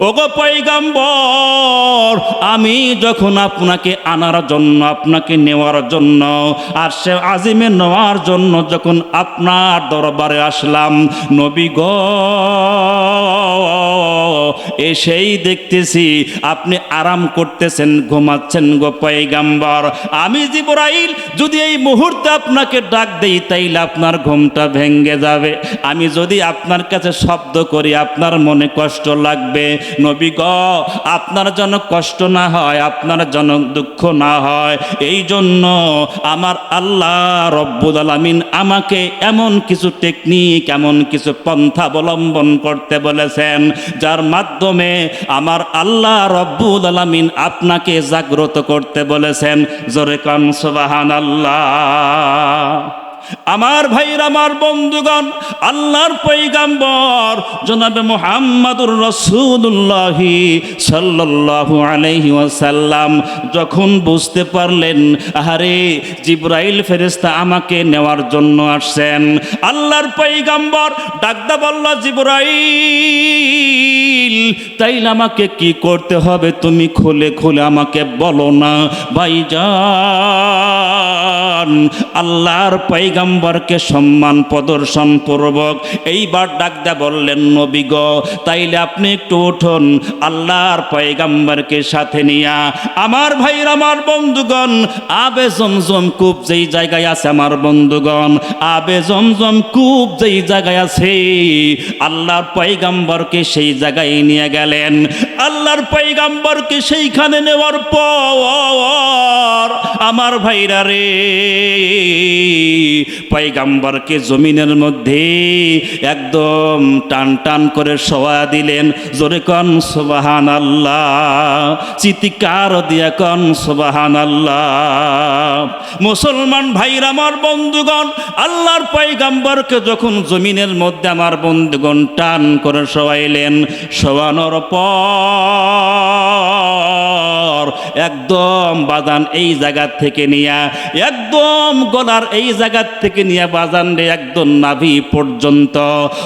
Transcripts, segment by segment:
ওগো পয়গম্বর, আমি যখন আপনাকে আনার জন্য, আপনাকে নেওয়ার জন্য, আর সে আজিমে নেওয়ার জন্য যখন আপনার দরবারে আসলাম, নবী গো এসেই দেখতেছি আপনি আরাম করতেছেন, ঘুমাচ্ছেন গো পয়গম্বর। আমি জিবরাইল যদি এই মুহূর্তে আপনাকে ডাক দেই তাইলে আপনার ঘুমটা ভেঙে যাবে। আমি যদি আপনার কাছে শব্দ করি আপনার মনে কষ্ট লাগবে। নবী গো আপনার যেন কষ্ট না হয়, আপনার যেন দুঃখ না হয়, এই জন্য আমার আল্লাহ রব্বুল আলামিন আমাকে এমন কিছু টেকনিক, এমন কিছু পন্থা অবলম্বন করতে বলেছেন যার মাধ্যমে আমার আল্লাহ রব্বুল আলামিন আপনাকে জাগ্রত করতে বলেছেন। জোরে কান সুবহানাল্লাহ। আমার ভাইরা, আমার বন্ধুগণ, আল্লাহর পয়গম্বর জনাবে মুহাম্মাদুর রাসূলুল্লাহ সাল্লাল্লাহু আলাইহি ওয়াসাল্লাম যখন বুঝতে পারলেন আরে জিবরাইল ফেরেশতা আমাকে নেওয়ার জন্য আসছেন, আল্লাহর পয়গম্বর ডাকদা বলল, জিবরাইল তাইলে আমাকে কি করতে হবে তুমি খুলে খুলে আমাকে বলো না। ভাইজান আল্লাহর পয়গম্বরকে সম্মান প্রদর্শন পূর্বক এইবার ডাকদা বললেন, নবী গো তাইলে আপনি একটু উঠুন, আল্লাহর পয়গম্বরকে সাথে নিয়া আমার ভাইরা, আমার বন্ধুগণ, আবে জমজম কূপ যেই জায়গায় আছে আমার বন্ধুগণ, আবে জমজম কূপ যেই জায়গায় আছে আল্লাহর পয়গম্বরকে সেই জায়গায় নিয়ে গেলেন। আল্লাহর পয়গম্বরকে সেইখানে নেওয়ার পর আমার ভাইরা রে পয়গম্বরকে জমিনের মধ্যে একদম টান টান করে শোয়া দিলেন। জোরে কন সুবহানাল্লাহ, চিৎকার দিয়া কন সুবহানাল্লাহ। মুসলমান ভাইরা, আমার বন্ধুগণ, আল্লাহর পয়গম্বরকে যখন জমিনের মধ্যে আমার বন্ধুগণ টান করে শোয়াইলেন, শোয়ানোর পর একদম বাদান এই জায়গা থেকে নিয়া, একদম গলার এই জায়গা থেকে নিয়ে বাজান রে একদম নাভি পর্যন্ত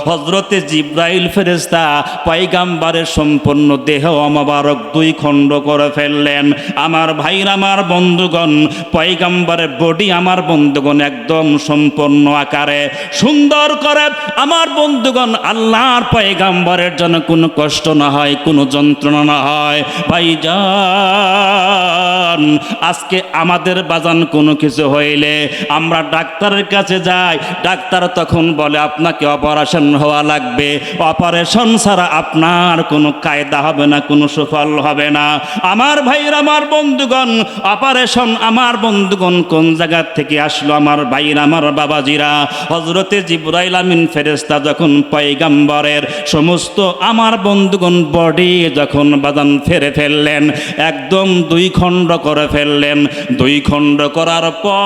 হযরতে জিবরাইল ফেরেশতা পয়গম্বরের সম্পূর্ণ দেহ মোবারক দুই খণ্ড করে ফেললেন। আমার ভাইরা, আমার বন্ধুগণ, পয়গম্বরের বডি আমার বন্ধুগণ একদম সম্পূর্ণ আকারে সুন্দর করে আমার বন্ধুগণ আল্লাহর পয়গম্বরের জন্য কোনো কষ্ট না হয়, কোনো যন্ত্রণা না হয়। ভাইজান আজকে আমাদের বাজান কোনো কিছু হইলে আমরা ডাক্তারের কাছে যাই, ডাক্তার তখন বলে আপনাকে অপারেশন হওয়া লাগবে, অপারেশন ছাড়া আপনার কোনো কায়দা হবে না, কোনো সুফল হবে না। আমার ভাইরা, আমার বন্ধুগণ, অপারেশন আমার বন্ধুগণ কোন জায়গা থেকে আসলো আমার ভাইরা, আমার বাবাজিরা? হযরতে জিবরাইল আমিন ফেরেশতা যখন পয়গম্বরের সমস্ত আমার বন্ধুগণ বডি যখন বাদান ফেরে ফেললেন, একদম দুই খণ্ড করে ফেললেন। দুই খণ্ড করার পর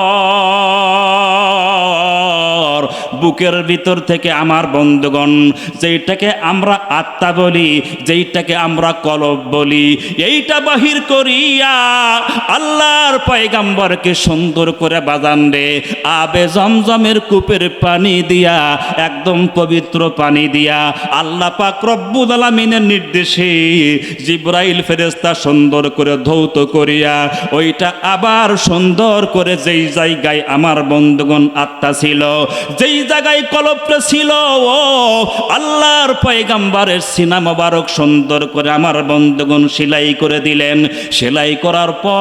বুকের ভিতর থেকে আমার বন্ধুগণ যেইটাকে আমরা আত্মা বলি, যেইটাকে আমরা কলব বলি, এইটা বাহির করিয়া আল্লাহর পয়গম্বরকে সুন্দর করে বাজান রে আবে জমজমের কূপের পানি দিয়া, একদম পবিত্র পানি দিয়া আল্লাহ পাক রব্বুল আলামিনের নির্দেশে জিবরাইল ফেরেশতা সুন্দর করে ধৌত করিয়া ওইটা আবার সুন্দর করে যেই জায়গায় আমার বন্ধুগণ আত্মা ছিল, যেই জায়গায় কলবটা ছিল, ও আল্লাহর পয়গম্বরের সিনা মোবারক সুন্দর করে আমার বন্ধুগণ সেলাই করে দিলেন। সেলাই করার পর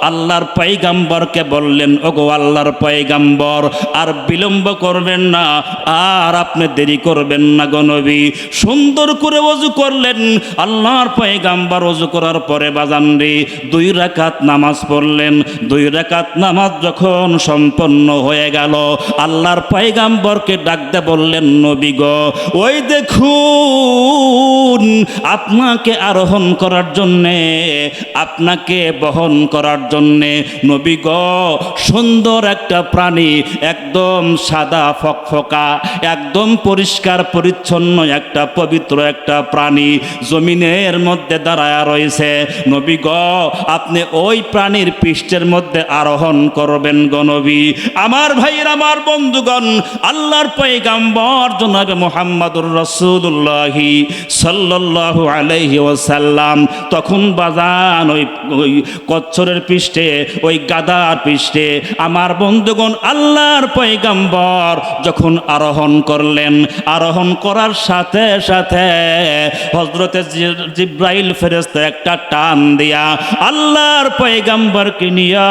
আল্লাহর পয়গম্বরকে বললেন, ওগো আল্লাহর পয়গম্বর আর বিলম্ব করবেন না, আর আপনি দেরি করবেন না গো নবী। সুন্দর করে ওযু করলেন আল্লাহর পয়গম্বর। ওযু করার পরে বাজান রে 2 রাকাত নামাজ পড়লেন। 2 রাকাত নামাজ যখন সম্পন্ন হয়ে গেল, আল্লাহর পয়গম্বরকে ডাকতে বললেন, নবী গো ওই দেখুন আপনাকে আরোহণ করার জন্যে, আপনাকে বহন করার জন্যে নবী গো সুন্দর একটা প্রাণী, একদম সাদা ফকফকা, একদম পরিষ্কার পরিচ্ছন্ন একটা পবিত্র একটা প্রাণী জমিনের মধ্যে দাঁড়ায় রয়েছে। নবী গো আপনি ওই প্রাণীর পৃষ্ঠের মধ্যে আরোহণ করবেন গো নবী। নবী। আমার ভাইয়ের, আমার বন্ধুগণ, আল্লাহর পয়গাম্বর জনাবে মুহাম্মদুর রাসূলুল্লাহ সাল্লাল্লাহু আলাইহি ওয়াসাল্লাম তখন বাজান ওই কচ্ছরের পৃষ্ঠে, ওই গাদার পৃষ্ঠে আমার বন্ধুগণ আল্লাহর পয়গাম্বর যখন আরোহণ করলেন, আরোহণ করার সাথে সাথে হযরতে জিব্রাইল ফেরেশতা একটা টান দিয়া আল্লাহর পয়গাম্বরকে নিয়া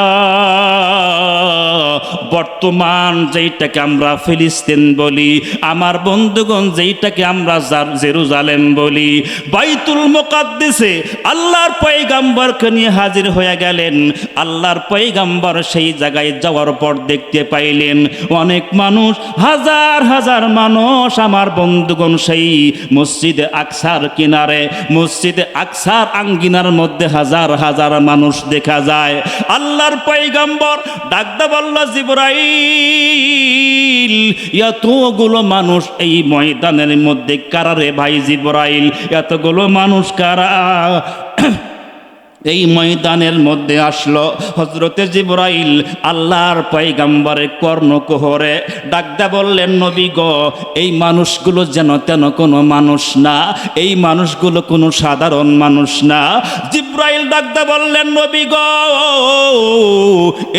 বর্তমান যেইটাকে আমরা ফিলিস্তিন বলি, আমার বন্ধুগণ যেইটাকে আমরা জেরুজালেম বলি, বাইতুল মুকাদ্দিসে আল্লাহর পয়গাম্বরকে নিয়ে হাজির হয়ে গেলেন। আল্লাহর পয়গাম্বর সেই জায়গায় যাওয়ার পর দেখতে পাইলেন অনেক মানুষ, হাজার হাজার মানুষ আমার বন্ধুগণ সেই মসজিদে আকসার কিনারে, মসজিদে আকসার আঙ্গিনার মধ্যে হাজার হাজার মানুষ দেখা যায়। আল্লাহর পয়গাম্বর ডাকতে বলল, জিবরাইল, এতগুলো মানুষ এই ময়দানের মধ্যে কারা রে ভাই জিবরাইল? এতগুলো মানুষ কারা এই ময়দানের মধ্যে আসলো? হযরতে জিবরাইল আল্লাহর পয়গাম্বরের কর্ণকুহরে ডাকদা বললেন, নবী গো, এই মানুষগুলো যেন তেন কোনো মানুষ না, এই মানুষগুলো কোনো সাধারণ মানুষ না। জিবরাইল ডাকদা বললেন, নবী গো,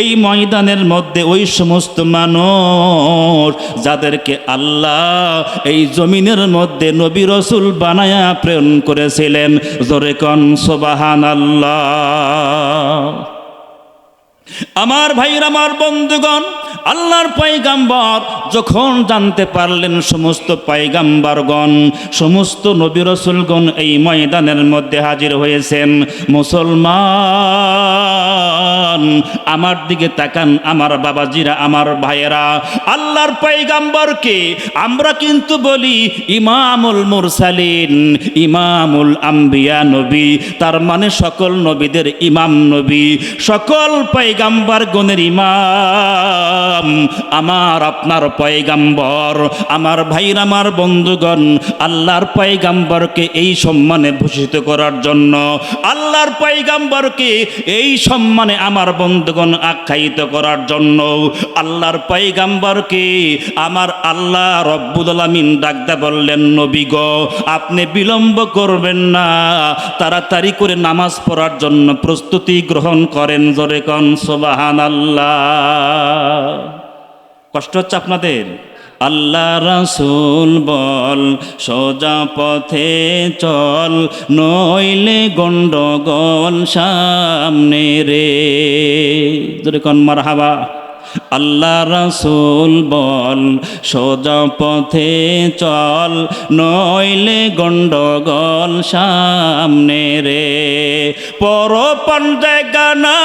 এই ময়দানের মধ্যে ওই সমস্ত মানুষ যাদেরকে আল্লাহ এই জমিনের মধ্যে নবী রাসূল বানায়া প্রেরণ করেছিলেন। জোরে কোন সুবহানাল্লাহ। আমার ভাইরা, আমার বন্ধুগণ, আল্লাহর পয়গাম্বর যখন জানতে পারলেন সমস্ত পয়গাম্বরগণ, সমস্ত নবী রাসূলগণ এই ময়দানের মধ্যে হাজির হয়েছেন, মুসলমান আমার দিকে তাকান, আমার বাবাজিরা, আমার ভাইয়েরা, আল্লাহর পয়গাম্বরকে আমরা কিন্তু বলি ইমামুল মুরসালিন, ইমামুল আম্বিয়া নবী, তার মানে সকল নবীদের ইমাম নবী, সকল পয়গাম্বরগণের ইমাম আমার আপনার পয়গাম্বর। আমার ভাইরা, আমার বন্ধুগণ, আল্লাহর পয়গাম্বরকে এই সম্মানে ভূষিত করার জন্য, আল্লাহর পয়গাম্বরকে এই সম্মানে আমার বন্ধুগণ আখ্যায়িত করার জন্য আল্লাহর পয়গাম্বরকে আমার আল্লাহ রব্বুল আলামিন ডাকতে বললেন, নবী গো, আপনি বিলম্ব করবেন না, তাড়াতাড়ি করে নামাজ পড়ার জন্য প্রস্তুতি গ্রহণ করেন। জোরে কোন সুবহানাল্লাহ। কষ্ট হচ্ছে আপনাদের? আল্লাহ রাসূল বল, সোজা পথে চল, নইলে গন্ডগোল সামনে রে। জোরে কোন মারহাবা। আল্লাহ রাসূল বল, সোজা পথে চল, নইলে গন্ডগোল সামনে রে। পর পঞ্জে গানা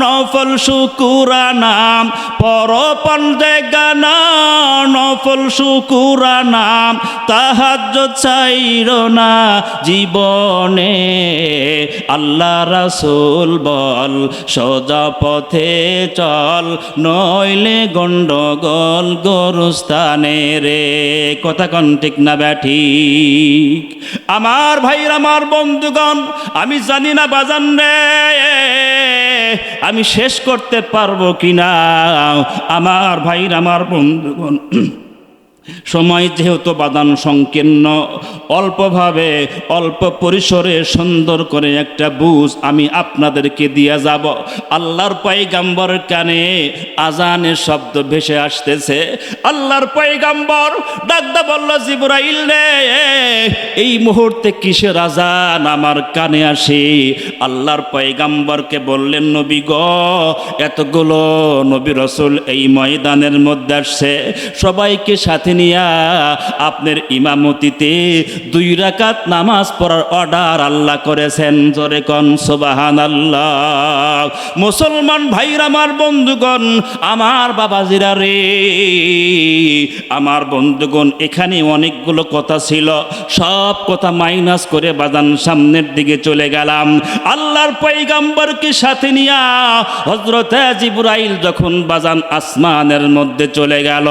নফল শুকুরানা, পর পঞ্জে গানা নফল শুকুরানা, তাহাজ্জুদ ছাইরো না জীবনে। আল্লাহ রাসূল বল, সোজা পথে চল, নইলে গন্ডগোল গোরস্থানে রে। কথা কোন ঠিক না ব্যাঠিক? আমার ভাইরা, আমার বন্ধুগণ, আমি জানি না বাজান রে আমি শেষ করতে পারবো কিনা। আমার ভাইরা, আমার বন্ধুগণ, সময় যেহেতু বাদান সংকীর্ণ, অল্পভাবে অল্প পরিসরে সুন্দর করে একটা বুঝ আমি আপনাদেরকে দিয়ে যাব। আল্লাহর পয়গাম্বর কানে আজানের শব্দ ভেসে আসতেছে। আল্লাহর পয়গাম্বর ডাকদা বলল, জিবরাইল রে, এই মুহূর্তে কিসের আজান আমার কানে আসে? আল্লাহর পয়গাম্বরকে বললেন, নবী গো, এতগুলো নবী রাসূল এই ময়দানের মধ্যে আসছে, সবাইকে সাথে নিয়া আপনার ইমামতিতে 2 রাকাত নামাজ পড়ার অর্ডার আল্লাহ করেছেন। জোরে কোন সুবহানাল্লাহ। মুসলমান ভাইরা, আমার বন্ধুগণ, আমার বাবাজিরা রে, আমার বন্ধুগণ, এখানে অনেকগুলো কথা ছিল, সব কথা মাইনাস করে বাজান সামনের দিকে চলে গেলাম। আল্লাহর পয়গাম্বরকে সাথে নিয়া হযরত জিবরাইল যখন বাজান আসমানের মধ্যে চলে গেল,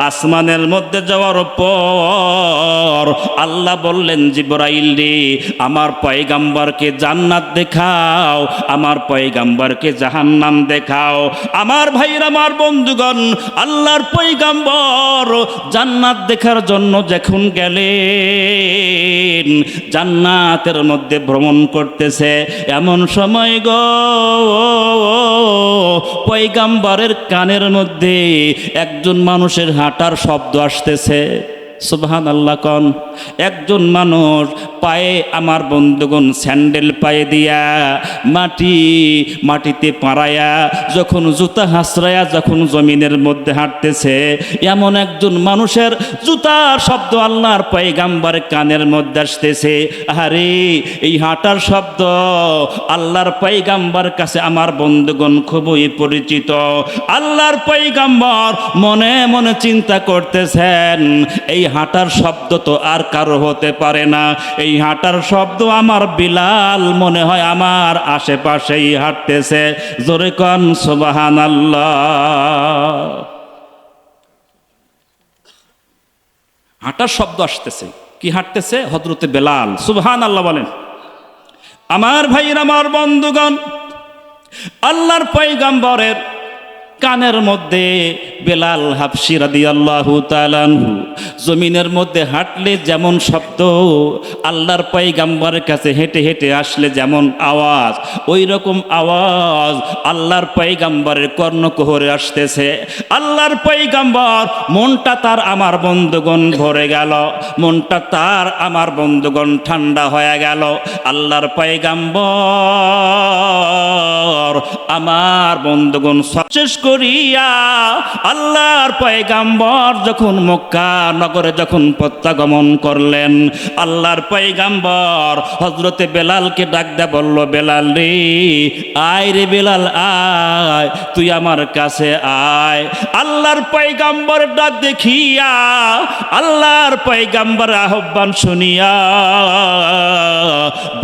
আসমানের মধ্যে মধ্যে যাওয়ার পর আল্লাহ বললেন, জিবরাইল রে, আমার পয়গাম্বরকে জান্নাত দেখাও, আমার পয়গাম্বরকে জাহান্নাম দেখাও। আমার ভাইরা, আমার বন্ধুগণ, আল্লাহর পয়গাম্বর জান্নাত দেখার জন্য যখন গেলেন, জান্নাতের মধ্যে ভ্রমণ করতেছে, এমন সময় গো পয়গাম্বরের কানের মধ্যে একজন মানুষের হাঁটার শব্দ আসতেছে। সুবহানাল্লাহ কন। একজন মানুষ পায়ে, আমার বন্ধুগণ, স্যান্ডেল পায়ে দিয়া মাটিতে পাড়ায়া যখন জুতা হাসরায়া যখন জমিনের মধ্যে হাঁটতেছে, এমন একজন মানুষের জুতার শব্দ আল্লাহর পয়গাম্বরের কানের মধ্যে আসতেছে। আরে এই হাঁটার শব্দ আল্লাহর পয়গাম্বর কাছে আমার বন্ধুগণ খুবই পরিচিত। আল্লাহর পয়গাম্বর মনে মনে চিন্তা করতেছেন, এই হাঁটার শব্দ তো আর কারো হতে পারে না, এই হাঁটার শব্দ আমার বিলাল মনে হয় আমার আশেপাশেই হাঁটতেছে। জোরে কোন সুবহানাল্লাহ। হাঁটার শব্দ আসতেছে, কি হাঁটতেছে? হযরতে বেলাল। সুবহানাল্লাহ বলেন। আমার ভাইরা, আমার বন্ধুগণ, আল্লাহর পয়গাম্বরের কানের মধ্যে বেলাল হাবশী রাদিয়াল্লাহু তাআলা আনহু জমিনের মধ্যে হাঁটলে যেমন শব্দ, আল্লাহর পয়গাম্বরের কাছে হেঁটে হেঁটে আসলে যেমন আওয়াজ, ওই রকম আওয়াজ আল্লাহর পয়গাম্বরের কর্ণকুহরে আসতেছে। আল্লাহর পয়গাম্বর মনটা তার, আমার বন্ধুগণ, ভরে গেল, মনটা তার, আমার বন্ধুগণ, ঠান্ডা হয়ে গেল। আল্লাহর পয়গাম্বর, আমার বন্ধুগণ, সচেষ্ট করিয়া আল্লাহর পয়গাম্বর যখন মক্কা নগরে যখন প্রত্যাগমন করলেন, আল্লাহর পয়গাম্বর হযরতে বেলালকে ডাক দেয়া বলল, বেলাল রে, আয় রে বেলাল, আয়, তুই আমার কাছে আয়। আল্লাহর পয়গাম্বর ডাক দেখিয়া, আল্লাহর পয়গাম্বর আহ্বান শুনিয়া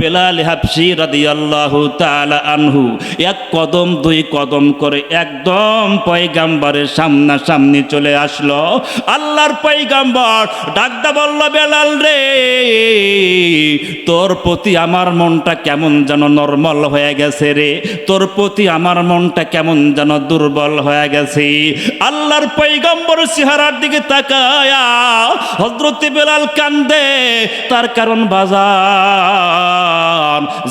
বেলাল হাবশী রাদিয়াল্লাহু তাআলা আনহু এক কদম দুই কদম করে একদম পয়গাম্বরের সামনাসামনি চলে আসলো। আল্লাহর পয়গাম্বর ডাকদা বলল, বেলাল রে, তোর প্রতি আমার মনটা কেমন যেন নরমাল হয়ে গেছে রে, তোর প্রতি আমার মনটা কেমন যেন দুর্বল হয়ে গেছে। আল্লাহর পয়গাম্বর চেহারার দিকে তাকায়া হযরতে বেলাল কান্দে। তার কারণ বাজার,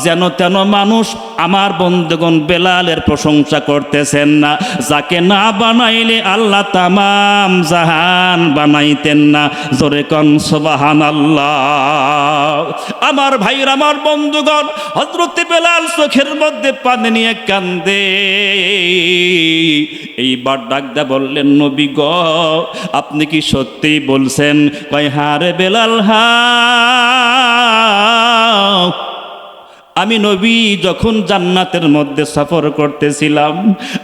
যেন তেন মানুষ আমার বন্ধুগণ বেলালের প্রশংসা করতেছেন না। যাকে না বানাইলে আল্লাহ তামাম জাহান বানাইতেন না। জোরে কোন সুবহানাল্লাহ। আমার ভাইরা, আমার বন্ধুগণ, হযরতে বেলাল চোখের মধ্যে পানি নিয়ে কান্দে। এইবার ডাকদা বললেন, নবী গো, আপনি কি সত্যিই বলছেন? কয়, হ্যাঁ রে বেলাল, হ্যাঁ, আমি নবী যখন জান্নাতের মধ্যে সফর করতেছিলাম,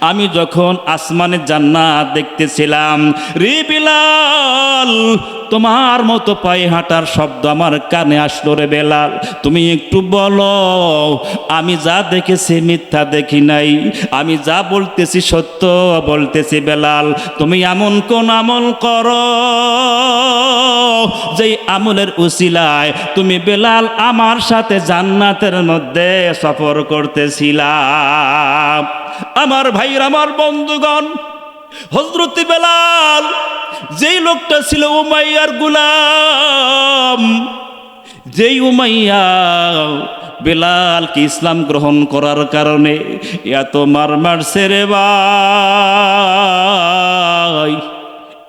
আমি যখন আসমানে জান্নাত দেখতেছিলাম, রে বেলাল, তোমার মতো পায়ে হাঁটার শব্দ আমার কানে আসলো রে বেলাল। তুমি একটু বলো, আমি যা দেখেছি মিথ্যা দেখি নাই, আমি যা বলতেছি সত্য বলতেছি। বেলাল, তুমি এমন কোন আমল করো যেই আমলের উসিলায় তুমি বেলাল আমার সাথে জান্নাতের মধ্যে সফর করতেছিলাম। আমার ভাইরা, আমার বন্ধুগণ, হযরতে বেলাল যেই লোকটা ছিল উমাইয়ার গোলাম, যেই উমাইয়া বেলালকে ইসলাম গ্রহণ করার কারণে এত মার মারছে রে ভাই,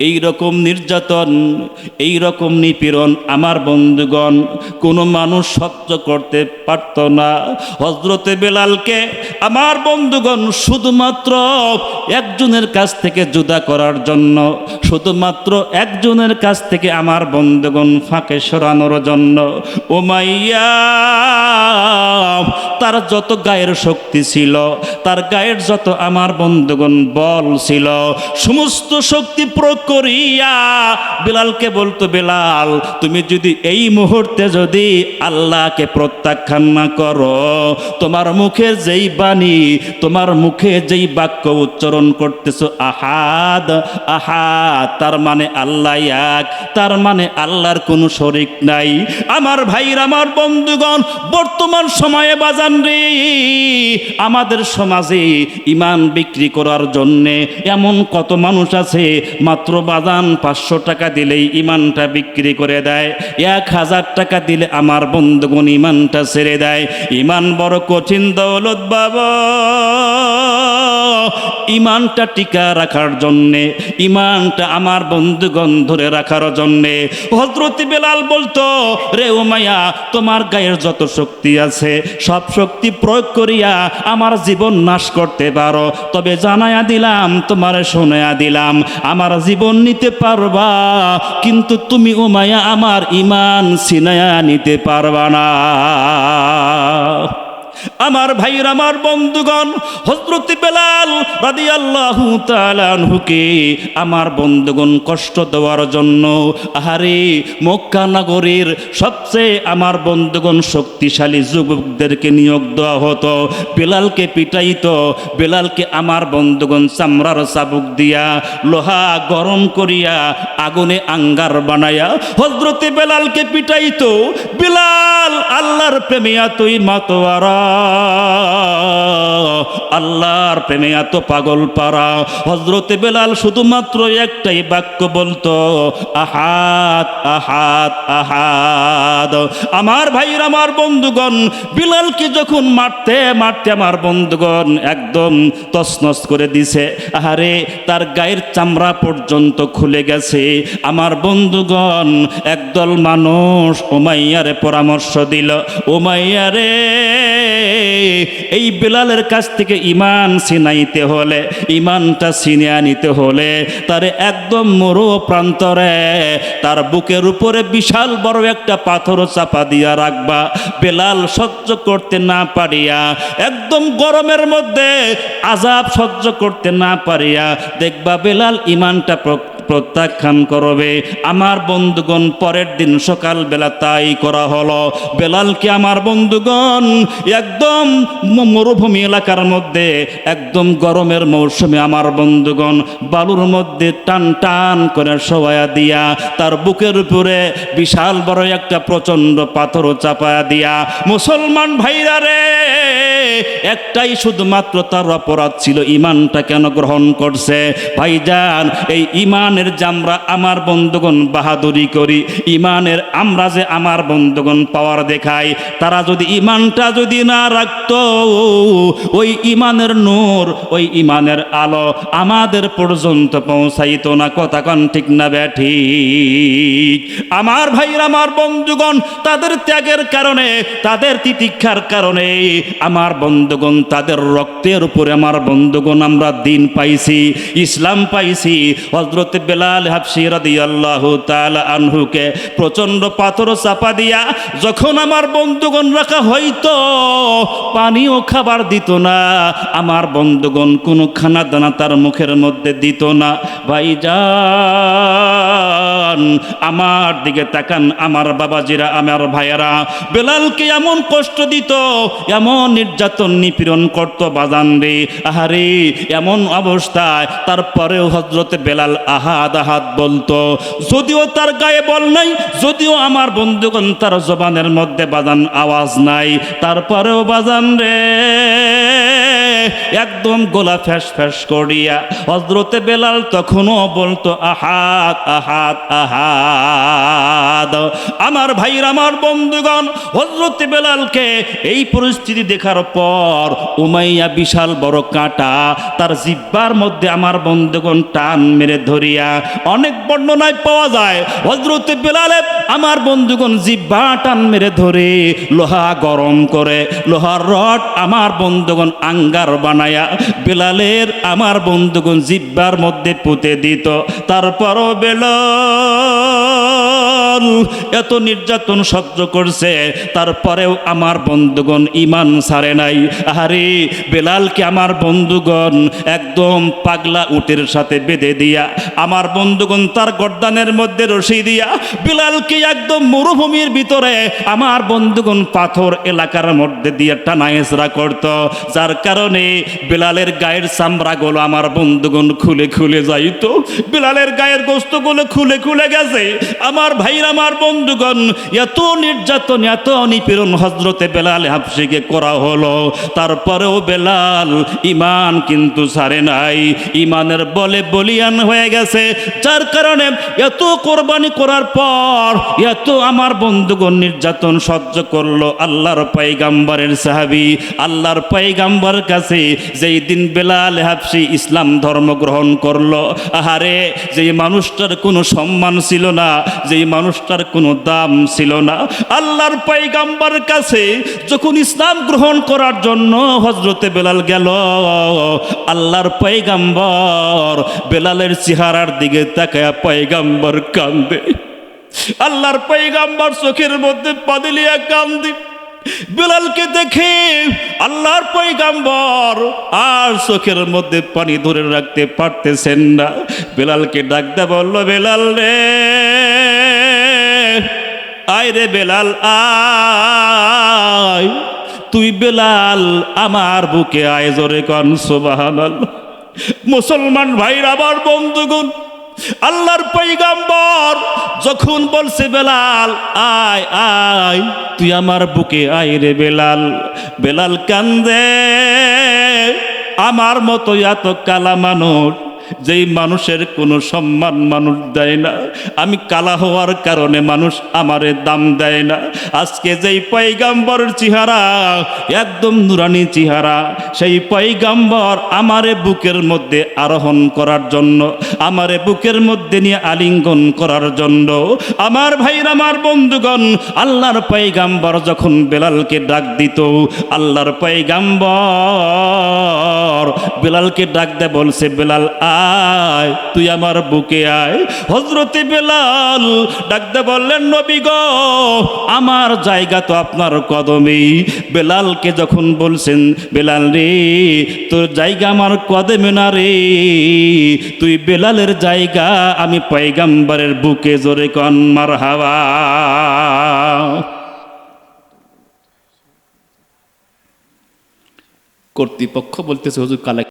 এই রকম নির্যাতন, এই রকম নিপীড়ন আমার বন্ধুগণ কোনো মানুষ সহ্য করতে পারত না। হযরতে বেলালকে আমার বন্ধুগণ শুধুমাত্র একজনের কাছ থেকে জুদা করার জন্য, শুধুমাত্র একজনের কাছ থেকে আমার বন্ধুগণ ফাঁকে সরানোর জন্য উমাইয়া তার যত গায়ের শক্তি ছিল, তার গায়ের যত আমার বন্ধুগণ বল ছিল, সমস্ত শক্তি প্রয়োগ করিয়া বেলালকে বলতো, বেলাল তুমি যদি এই মুহূর্তে যদি আল্লাহকে প্রত্যাখ্যান না করো, তোমার মুখে যেই বাণী, তোমার মুখে যেই বাক্য উচ্চারণ করতেছো আহাদ আহাদ, তার মানে আল্লাহ এক, তার মানে আল্লাহর কোনো শরীক নাই। আমার ভাইরা, আমার বন্ধুগণ, বর্তমান সময়ে বাজান রে, আমাদের সমাজে ইমান বিক্রি করার জন্যে এমন কত মানুষ আছে, মাত্র বাজান 500 টাকা দিলেই ইমানটা বিক্রি করে দেয়, 1000 টাকা দিলে আমার বন্ধুগণ ইমানটা ছেড়ে দেয়। ইমান বড় কঠিন দৌলত বাবা, ইমানটা টিকা রাখার জন্যে, ইমানটা আমার বন্ধুগণ ধরে রাখার জন্যে হযরত বেলাল বলতো, রে উমাইয়া, তোমার গায়ের যত শক্তি আছে সব শক্তি প্রয়োগ করিয়া আমার জীবন নাশ করতে পারো, তবে জানায়া দিলাম, তোমার শোনায়া দিলাম, আমার জীবন নিতে পারবা, কিন্তু তুমি উমাইয়া আমার ইমান ছিনায়া নিতে পারবা না। আমার ভাইরা, আমার বন্ধুগণ, হযরত বেলাল রাদিয়াল্লাহু তাআলা আনহুকে আমার বন্ধুগণ কষ্ট দেওয়ার জন্য, আহারে মক্কা নগরীর সবচেয়ে আমার বন্ধুগণ শক্তিশালী যুবকদেরকে নিয়োগ দেওয়া হতো, বেলালকে পিটাইতো, বেলালকে আমার বন্ধুগণ চামড়ার চাবুক দিয়া লোহা গরম করিয়া আগুনে আঙ্গার বানায়া হযরত বেলালকে পিটাইতো। বেলাল আল্লাহর প্রেমে এতই মাতোয়ারা, আল্লাহর প্রেমে এত পাগল পারা, হযরত বেলাল শুধুমাত্র একটাই বাক্য বলতো, আহাদ আহাদ আহাদ। আমার ভাইরা, আমার বন্ধুগণ, বেলালকে যখন মারতে মারতে আমার বন্ধুগণ একদম তছনছ করে দিছে, আহারে তার গায়ের চামড়া পর্যন্ত খুলে গেছে। আমার বন্ধুগণ একদল মানুষ উমাইয়ারে পরামর্শ দিল, উমাইয়ারে এই বেলালের কাছ থেকে ইমান ছিনাইতে হলে, ইমানটা ছিনিয়ে নিতে হলে তারে একদম মরু প্রান্তরে তার বুকের উপরে বিশাল বড় একটা পাথর চাপা দিয়া রাখবা। বেলাল সহ্য করতে না পারিয়া, একদম গরমের মধ্যে আযাব সহ্য করতে না পারিয়া দেখবা বেলাল ইমানটা প্রত্যাখ্যান করবে। আমার বন্ধুগণ পরের দিন সকালবেলা তাই করা হলো। বেলালকে আমার বন্ধুগণ একদম মরুভূমি এলাকার মধ্যে একদম গরমের মৌসুমে আমার বন্ধুগণ বালুর মধ্যে টান টান করে শোয়া দিয়া তার বুকের উপরে বিশাল বড় একটা প্রচণ্ড পাথর চাপায়া দিয়া, মুসলমান ভাইরা রে, একটাই শুধুমাত্র তার অপরাধ ছিল, ইমানটা কেন গ্রহণ করছে। ভাইজান, এই ইমানের যে আমরা আমার বন্ধুগণ বাহাদুরি করি, ইমানের আমরা যে আমার বন্ধুগণ পাওয়ার দেখাই, তারা যদি ইমানটা যদি না রাখতো, ওই ইমানের নূর, ওই ইমানের আলো আমাদের পর্যন্ত পৌঁছাইতো না। কথা কন ঠিক না ব্যাঠি? আমার ভাইরা, আমার বন্ধুগণ, তাদের ত্যাগের কারণে, তাদের তিতিক্ষার কারণে আমার বন্ধুগণ তাদের রক্তের উপরে আমার বন্ধুগণ আমরা দিন পাইছি, ইসলাম পাইছি। হযরত বেলাল হাবশী রাদিয়াল্লাহু তাআলা আনহুকে প্রচণ্ড পাথর চাপা দিয়া যখন আমার বন্ধুগণ রাখা হইতো, পানিও খাবার দিত না, আমার বন্ধুগণ কোনো খানা দানা তার মুখের মধ্যে দিত না। ভাইজান, আমার দিকে তাকান আমার বাবাজিরা, আমার ভাইয়ারা, বেলালকে এমন কষ্ট দিত, এমন নির্যাতন নিপীড়ন করতো বাজান রে, আহারে এমন অবস্থায় তারপরেও হযরত বেলাল আহাদ আহাদ বলতো। যদিও তার গায়ে বল নাই, যদিও আমার বন্ধুগণ তার জবানের মধ্যে বাজান আওয়াজ নাই, তারপরেও বাজান রে একদম গলা ফ্যাস ফ্যাস করিয়া হযরত বেলাল তখনও বলতো আহাদ আহাদ আহাদ। আমার ভাইরা, আমার বন্ধুগণ, হযরত বেলালকে এই পরিস্থিতি দেখার পর উমাইয়া বিশাল বড় কাঁটা তার জিহ্বার মধ্যে আমার বন্ধুগণ টান মেরে ধরিয়া, অনেক বর্ণনায় পাওয়া যায় হযরত বেলালে আমার বন্ধুগণ জিহ্বা টান মেরে ধরে লোহা গরম করে, লোহার রড আমার বন্ধুগণ আঙ্গার বানায়া বেলালের আমার বন্ধুগণ জিহ্বার মধ্যে পুঁতে দিত। তারপরও বেলাল বেলাল এত নির্যাতন সহ্য করছে, তারপরেও আমার বন্ধুগণ ঈমান ছাড়ে নাই। আরে বেলালকে আমার বন্ধুগণ একদম পাগলা উটের সাথে বেঁধে দিয়া, আমার বন্ধুগণ তার গর্দানের মধ্যে রশি দিয়া বেলালকে একদম মরুভূমির ভিতরে আমার বন্ধুগণ পাথর এলাকার মধ্যে দিয়ে টানাহেঁচড়া করত, যার কারণে বেলালের গায়ের চামড়াগুলো আমার বন্ধুগণ খুলে খুলে যাইতো। বেলালের গায়ের গোস্তগুলো খুলে খুলে গেছে। আমার ভাইরা, আমার বন্ধুগণ, এত নির্যাতন, এত নিপীড়ন হযরতে বেলাল হাবশিকে করা হলো, তারপরেও বেলাল ঈমান কিন্তু ছাড়ে নাই। ঈমানের বলে বলিয়ান হয়ে গেছে, যার কারণে এত কোরবানি করার পর এত আমার বন্ধুগণ নির্যাতন সহ্য করলো আল্লাহর পয়গম্বরের সাহাবী, আল্লাহর পয়গম্বরের কাছে যেই দিন বেলাল হাবশি ইসলাম ধর্ম গ্রহণ করলো, আহারে যেই মানুষটার কোনো সম্মান ছিল না, যেই মানুষটার কোনো দাম ছিল না, আল্লাহর পয়গম্বরের কাছে যখন ইসলাম গ্রহণ করার জন্য হযরতে বেলাল গেল, আল্লাহর পয়গম্বর বেলালের চেহারার দিকে তাকায়া পয়গম্বর কান্দে। আল্লাহর পয়গম্বর চোখের মধ্যে পানি লিয়া কান্দে। বেলালকে দেখে আল্লাহর পয়গম্বর আর চোখের মধ্যে পানি ধরে রাখতে পারতেছেন না। বেলালকে ডাকতে বলল, বেলাল রে, আয় রে বেলাল আয়, তুই বেলাল আমার বুকে আয়, জোরে কন সুবহানাল্লাহ। মুসলমান ভাইরা, আমার বন্ধুগণ, আল্লাহর পয়গম্বর যখন বলছে বেলাল আয় আয়, তুই আমার বুকে আয় রে বেলাল, বেলাল কান্দে। আমার মতো এত কালা মানুষ, যেই মানুষের কোনো সম্মান মানুষ দেয় না, আমি কালা হওয়ার কারণে মানুষ আমারে দাম দেয় না। আজকে যেই পয়গম্বরের চেহারা একদম নুরানি চেহারা, সেই পয়গম্বর আমারে বুকের মধ্যে আরোহণ করার জন্য, আমারে বুকের মধ্যে নিয়ে আলিঙ্গন করার জন্য, আমার ভাইরা, আমার বন্ধুগণ, আল্লাহর পয়গম্বর যখন বেলালকে ডাক দিত, আল্লাহর পয়গম্বর বেলালকে ডাক দে বলছে, বেলাল আয়, তুই আমার বুকে আয়। হযরতে বেলাল ডাকতে বললেন, নবী গো, আমার জায়গা তো আপনার কদমেই। বেলালকে যখন বলছেন, বেলাল রে, তোর জায়গা আমার কদমে না রে, তুই বেলালের জায়গা আমি পয়গম্বরের বুকে, জোরে কন মারহাবা। কর্তৃপক্ষ বলতেছে, হুজুর কালেক্ট